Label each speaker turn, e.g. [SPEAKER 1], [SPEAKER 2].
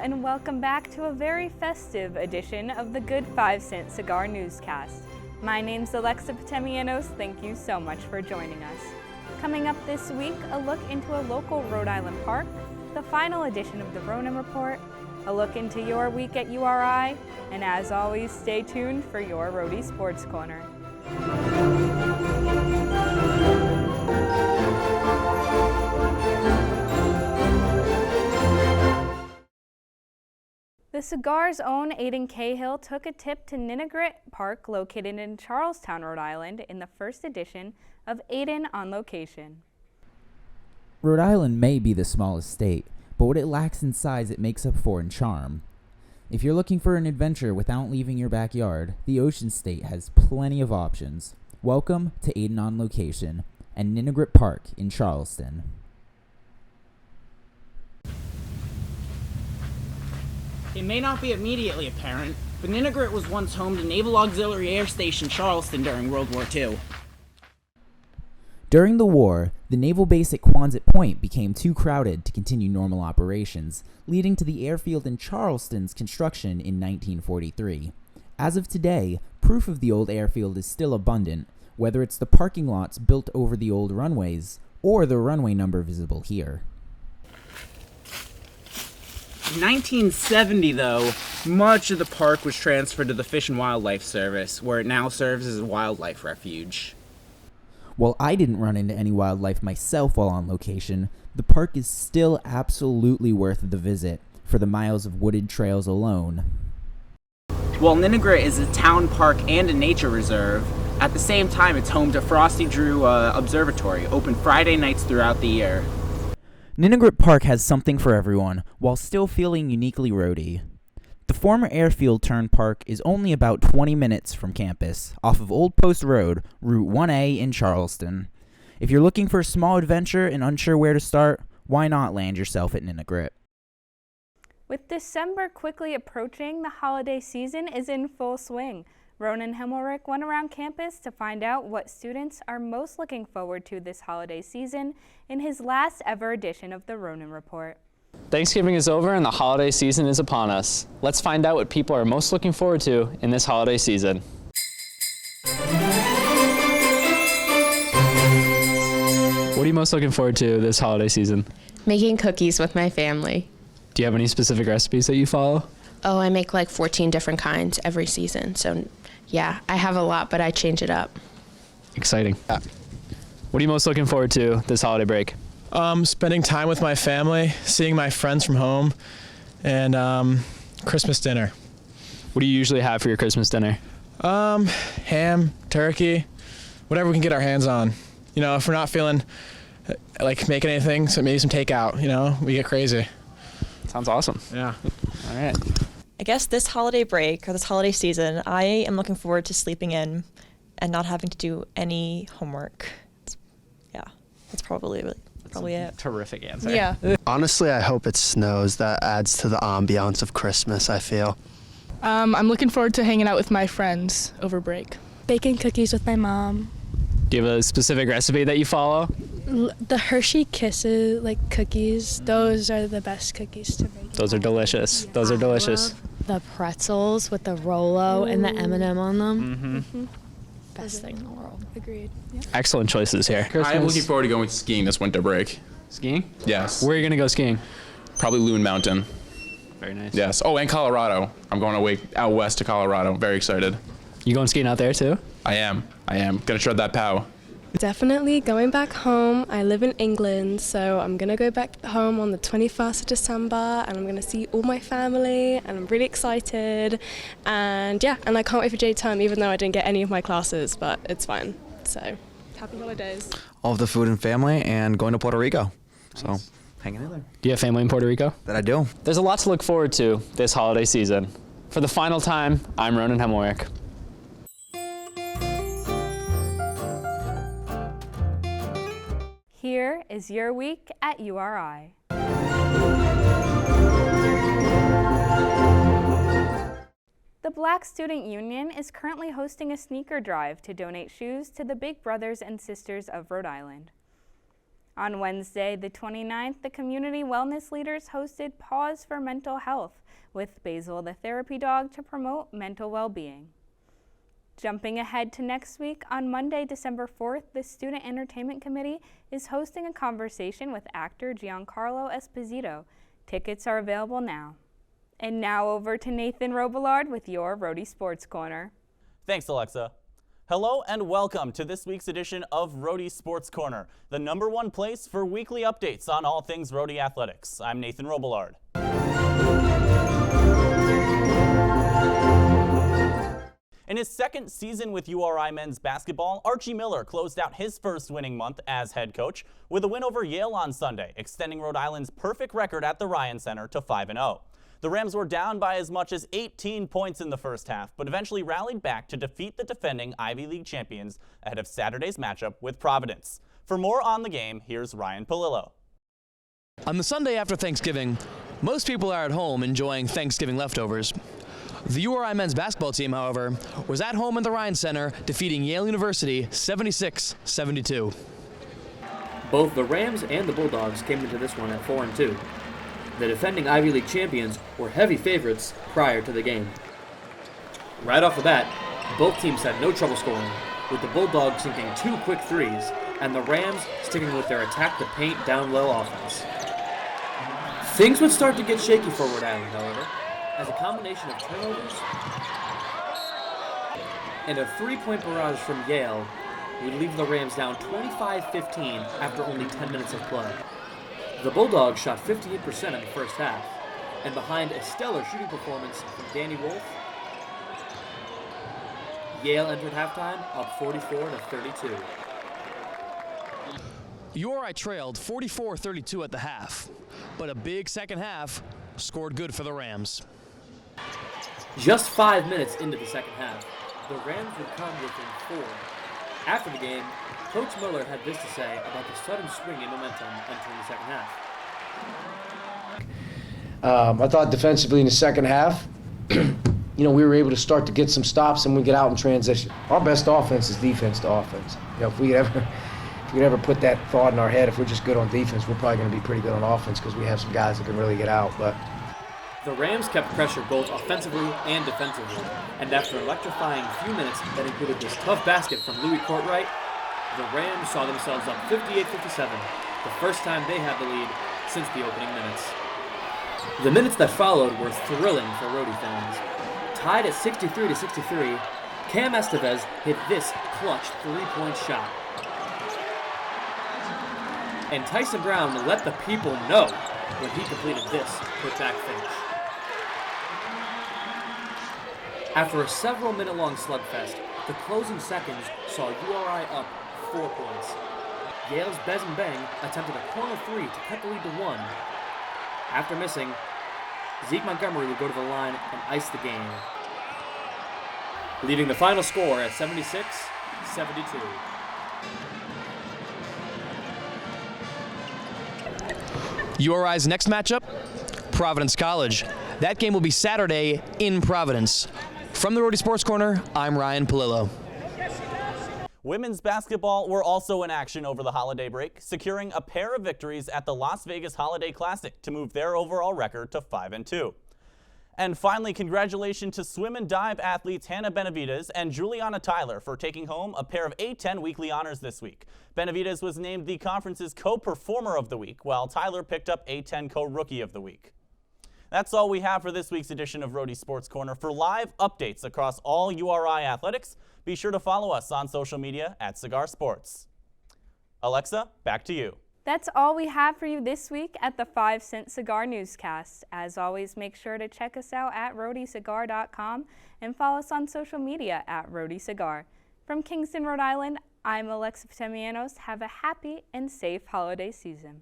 [SPEAKER 1] and welcome back to a very festive edition of the Good 5-Cent Cigar Newscast. My name's Alexa Potamianos. Thank you so much for joining us. Coming up this week, a look into a local Rhode Island park, the final edition of the Ronan Report, a look into your week at URI, and as always, stay tuned for your Rhody Sports Corner. The Cigar's own Aidan Cahill took a tip to Ninigrit Park, located in Charlestown, Rhode Island, in the first edition of Aidan on Location.
[SPEAKER 2] Rhode Island may be the smallest state, but what it lacks in size it makes up for in charm. If you're looking for an adventure without leaving your backyard, the Ocean State has plenty of options. Welcome to Aidan on Location and Ninigrit Park in Charleston.
[SPEAKER 3] It may not be immediately apparent, but Ninigrit was once home to Naval Auxiliary Air Station Charleston during World War II.
[SPEAKER 2] During the war, the naval base at Quonset Point became too crowded to continue normal operations, leading to the airfield in Charleston's construction in 1943. As of today, proof of the old airfield is still abundant, whether it's the parking lots built over the old runways or the runway number visible here.
[SPEAKER 3] In 1970, though, much of the park was transferred to the Fish and Wildlife Service, where it now serves as a wildlife refuge.
[SPEAKER 2] While I didn't run into any wildlife myself while on location, the park is still absolutely worth the visit for the miles of wooded trails alone.
[SPEAKER 3] While Ninigrit is a town park and a nature reserve, at the same time it's home to Frosty Drew Observatory, open Friday nights throughout the year.
[SPEAKER 2] Ninigrit Park has something for everyone, while still feeling uniquely Rhody. The former airfield turned park is only about 20 minutes from campus, off of Old Post Road, Route 1A in Charleston. If you're looking for a small adventure and unsure where to start, why not land yourself at Ninigrit?
[SPEAKER 1] With December quickly approaching, the holiday season is in full swing. Ronan Himelrick went around campus to find out what students are most looking forward to this holiday season in his last ever edition of the Ronan Report.
[SPEAKER 4] Thanksgiving is over and the holiday season is upon us. Let's find out what people are most looking forward to in this holiday season. What are you most looking forward to this holiday season?
[SPEAKER 5] Making cookies with my family.
[SPEAKER 4] Do you have any specific recipes that you follow?
[SPEAKER 5] Oh, I make like 14 different kinds every season. So yeah, I have a lot, but I change it up.
[SPEAKER 4] Exciting. What are you most looking forward to this holiday break?
[SPEAKER 6] Spending time with my family, seeing my friends from home, and Christmas dinner.
[SPEAKER 4] What do you usually have for your Christmas dinner?
[SPEAKER 6] Ham, turkey, whatever we can get our hands on. You know, if we're not feeling like making anything, so maybe some takeout, you know, we get crazy.
[SPEAKER 4] Sounds awesome.
[SPEAKER 6] Yeah.
[SPEAKER 4] All right.
[SPEAKER 7] I guess this holiday break or this holiday season, I am looking forward to sleeping in and not having to do any homework. That's probably it.
[SPEAKER 4] Terrific answer.
[SPEAKER 7] Yeah.
[SPEAKER 8] Honestly, I hope it snows. That adds to the ambiance of Christmas, I feel.
[SPEAKER 9] I'm looking forward to hanging out with my friends over break.
[SPEAKER 10] Baking cookies with my mom.
[SPEAKER 4] Do you have a specific recipe that you follow?
[SPEAKER 10] The Hershey Kisses, like cookies, those are the best cookies to make.
[SPEAKER 4] Those are delicious. Yeah. Those are delicious.
[SPEAKER 10] The pretzels with the Rolo and the M&M on them.
[SPEAKER 4] Mm-hmm.
[SPEAKER 10] Best thing in the world. Agreed. Yep.
[SPEAKER 4] Excellent choices here.
[SPEAKER 11] I am looking forward to going skiing this winter break.
[SPEAKER 4] Skiing?
[SPEAKER 11] Yes.
[SPEAKER 4] Where are you going to go skiing?
[SPEAKER 11] Probably Loon Mountain.
[SPEAKER 4] Very nice.
[SPEAKER 11] Yes. Oh, and Colorado. I'm going away out west to Colorado. Very excited.
[SPEAKER 4] You going skiing out there too?
[SPEAKER 11] I am. Gonna shred that pow.
[SPEAKER 12] Definitely going back home. I live in England, so I'm going to go back home on the 21st of December, and I'm going to see all my family, and I'm really excited. And yeah, and I can't wait for J-term, even though I didn't get any of my classes, but it's fine. So, happy holidays.
[SPEAKER 13] All of the food and family, and going to Puerto Rico. So, hanging in there.
[SPEAKER 4] Do you have family in Puerto Rico?
[SPEAKER 13] That I do.
[SPEAKER 4] There's a lot to look forward to this holiday season. For the final time, I'm Ronan Himelrick.
[SPEAKER 1] Here is your week at URI. The Black Student Union is currently hosting a sneaker drive to donate shoes to the Big Brothers and Sisters of Rhode Island. On Wednesday, the 29th, the community wellness leaders hosted Pause for Mental Health with Basil the therapy dog to promote mental well-being. Jumping ahead to next week, on Monday, December 4th, the Student Entertainment Committee is hosting a conversation with actor Giancarlo Esposito. Tickets are available now. And now over to Nathan Robillard with your Rhody Sports Corner.
[SPEAKER 14] Thanks, Alexa. Hello and welcome to this week's edition of Rhody Sports Corner, the #1 place for weekly updates on all things Rhody athletics. I'm Nathan Robillard. In his second season with URI men's basketball, Archie Miller closed out his first winning month as head coach with a win over Yale on Sunday, extending Rhode Island's perfect record at the Ryan Center to 5-0. The Rams were down by as much as 18 points in the first half, but eventually rallied back to defeat the defending Ivy League champions ahead of Saturday's matchup with Providence. For more on the game, here's Ryan Pelillo.
[SPEAKER 15] On the Sunday after Thanksgiving, most people are at home enjoying Thanksgiving leftovers. The URI men's basketball team, however, was at home at the Ryan Center, defeating Yale University 76-72.
[SPEAKER 16] Both the Rams and the Bulldogs came into this one at 4-2. The defending Ivy League champions were heavy favorites prior to the game. Right off the bat, both teams had no trouble scoring, with the Bulldogs sinking 2 quick threes, and the Rams sticking with their attack-the-paint down-low offense. Things would start to get shaky for Rhode Island, however, as a combination of turnovers and a 3-point barrage from Yale would leave the Rams down 25-15 after only 10 minutes of play. The Bulldogs shot 58% in the first half, and behind a stellar shooting performance from Danny Wolf, Yale entered halftime up 44-32.
[SPEAKER 15] URI trailed 44-32 at the half, but a big second half scored good for the Rams.
[SPEAKER 16] Just 5 minutes into the second half, the Rams would come within 4. After the game, Coach Miller had this to say about the sudden swing in momentum entering the second half.
[SPEAKER 17] I thought defensively in the second half, we were able to start to get some stops and we get out in transition. Our best offense is defense to offense. If we could ever put that thought in our head, if we're just good on defense, we're probably going to be pretty good on offense because we have some guys that can really get out. But
[SPEAKER 16] the Rams kept pressure both offensively and defensively, and after an electrifying few minutes that included this tough basket from Louis Courtright, the Rams saw themselves up 58-57, the first time they had the lead since the opening minutes. The minutes that followed were thrilling for Rhody fans. Tied at 63-63, Cam Estevez hit this clutch 3-point shot. And Tyson Brown let the people know when he completed this put-back finish. After a several-minute-long slugfest, the closing seconds saw URI up 4 points. Yale's Bezen Beng attempted a corner 3 to cut the lead to 1. After missing, Zeke Montgomery would go to the line and ice the game, leaving the final score at 76-72.
[SPEAKER 15] URI's next matchup, Providence College. That game will be Saturday in Providence. From the Rhody Sports Corner, I'm Ryan Pelillo.
[SPEAKER 14] Women's basketball were also in action over the holiday break, securing a pair of victories at the Las Vegas Holiday Classic to move their overall record to 5-2. And finally, congratulations to swim and dive athletes Hannah Benavides and Juliana Tyler for taking home a pair of A10 weekly honors this week. Benavides was named the conference's co-performer of the week, while Tyler picked up A10 co-rookie of the week. That's all we have for this week's edition of Rhody Sports Corner. For live updates across all URI athletics, be sure to follow us on social media at Cigar Sports. Alexa, back to you.
[SPEAKER 1] That's all we have for you this week at the 5 Cent Cigar Newscast. As always, make sure to check us out at rhodycigar.com and follow us on social media at Rhody Cigar. From Kingston, Rhode Island, I'm Alexa Potamianos. Have a happy and safe holiday season.